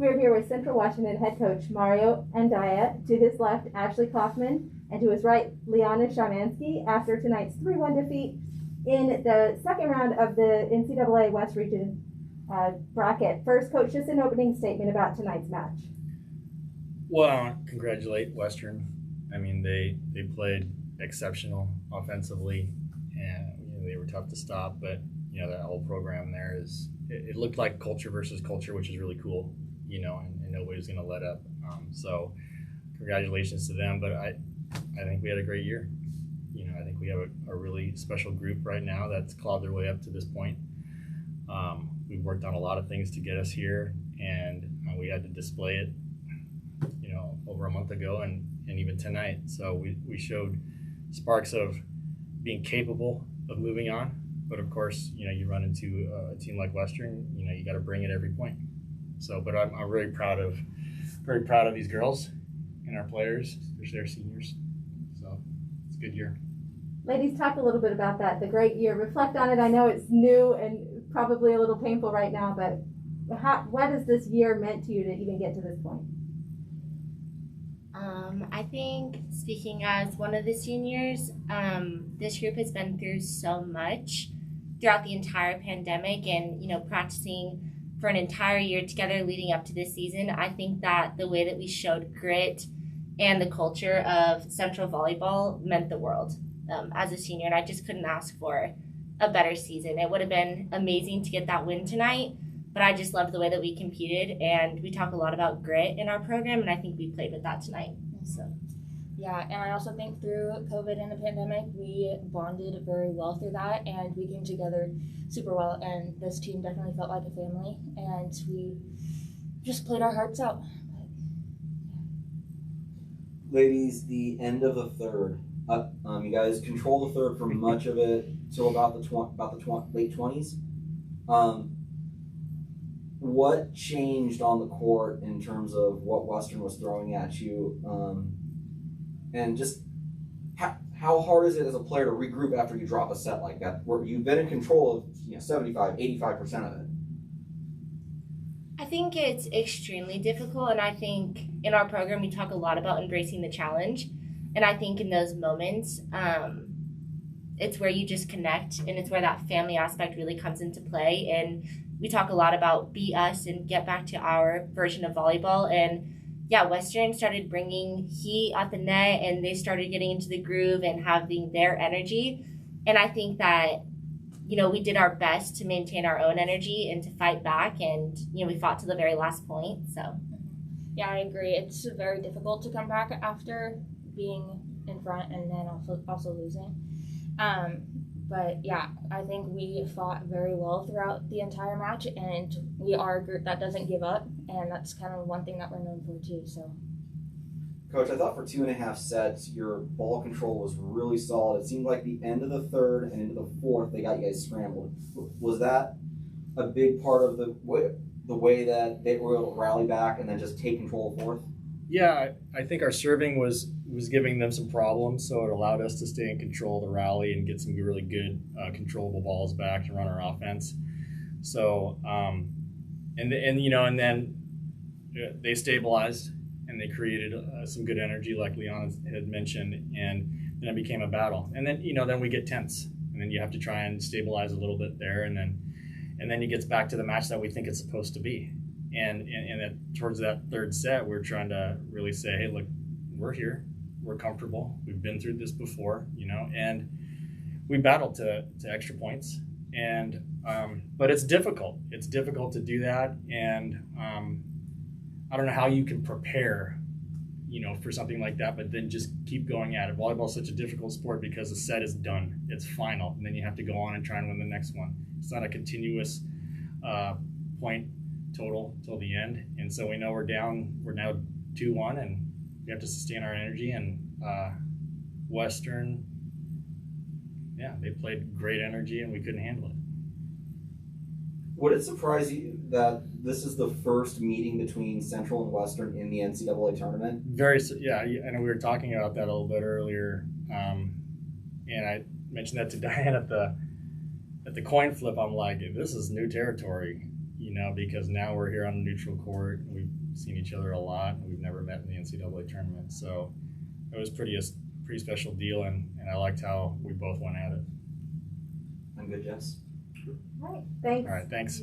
We're here with Central Washington head coach Mario Andaya. To his left, Ashley Kaufman, and to his right, Leanna Shymanski, after tonight's 3-1 defeat in the second round of the NCAA West Region bracket. First, coach, just an opening statement about tonight's match. Well, congratulate Western. I mean, they played exceptional offensively, and they were tough to stop. But that whole program there it looked like culture versus culture, which is really cool. And nobody's going to let up. So, congratulations to them. But I think we had a great year. I think we have a really special group right now that's clawed their way up to this point. We've worked on a lot of things to get us here, and we had to display it, over a month ago and even tonight. So we showed sparks of being capable of moving on. But of course, you run into a team like Western, you got to bring it every point. So, but I'm very proud of these girls and our players, especially our seniors. So it's a good year. Ladies, talk a little bit about that, the great year. Reflect on it. I know it's new and probably a little painful right now, but what has this year meant to you to even get to this point? I think, speaking as one of the seniors, this group has been through so much throughout the entire pandemic, and practicing for an entire year together leading up to this season. I think that the way that we showed grit and the culture of Central Volleyball meant the world as a senior, and I just couldn't ask for a better season. It would have been amazing to get that win tonight, but I just loved the way that we competed, and we talk a lot about grit in our program, and I think we played with that tonight. So. Yeah, and I also think through COVID and the pandemic, we bonded very well through that, and we came together super well, and this team definitely felt like a family, and we just played our hearts out. Ladies, the end of the third. You guys control the third for much of it till about the late 20s. What changed on the court in terms of what Western was throwing at you? And just how hard is it as a player to regroup after you drop a set like that, where you've been in control of 75, 85% of it? I think it's extremely difficult, and I think in our program we talk a lot about embracing the challenge, and I think in those moments it's where you just connect, and it's where that family aspect really comes into play. And we talk a lot about be us and get back to our version of volleyball. And yeah, Western started bringing heat at the net, and they started getting into the groove and having their energy. And I think that, we did our best to maintain our own energy and to fight back. And, we fought to the very last point. So, yeah, I agree. It's very difficult to come back after being in front and then also losing. But yeah, I think we fought very well throughout the entire match, and we are a group that doesn't give up, and that's kind of one thing that we're known for too. So, Coach, I thought for 2.5 sets, your ball control was really solid. It seemed like the end of the third and into the fourth, they got you guys scrambled. Was that a big part of the way that they were able to rally back and then just take control of fourth? Yeah, I think our serving was giving them some problems, so it allowed us to stay in control of the rally and get some really good controllable balls back and run our offense. So, and then they stabilized and they created some good energy, like Leanna had mentioned, and then it became a battle. And then then we get tense, and then you have to try and stabilize a little bit there, and then it gets back to the match that we think it's supposed to be. And towards that third set, we're trying to really say, hey, look, we're here. We're comfortable. We've been through this before, and we battled to extra points. And but it's difficult. It's difficult to do that. And I don't know how you can prepare, for something like that, but then just keep going at it. Volleyball is such a difficult sport because the set is done. It's final. And then you have to go on and try and win the next one. It's not a continuous point total till the end, and so we know we're now 2-1, and we have to sustain our energy. And Western, they played great energy, and we couldn't handle it. Would it surprise you that this is the first meeting between Central and Western in the NCAA tournament? I know we were talking about that a little bit earlier, and I mentioned that to Diane at the coin flip. I'm like, this is new territory. because now we're here on a neutral court. We've seen each other a lot, and we've never met in the NCAA tournament. So it was pretty special deal, and I liked how we both went at it. I'm good, Jess. All right, thanks. All right, thanks.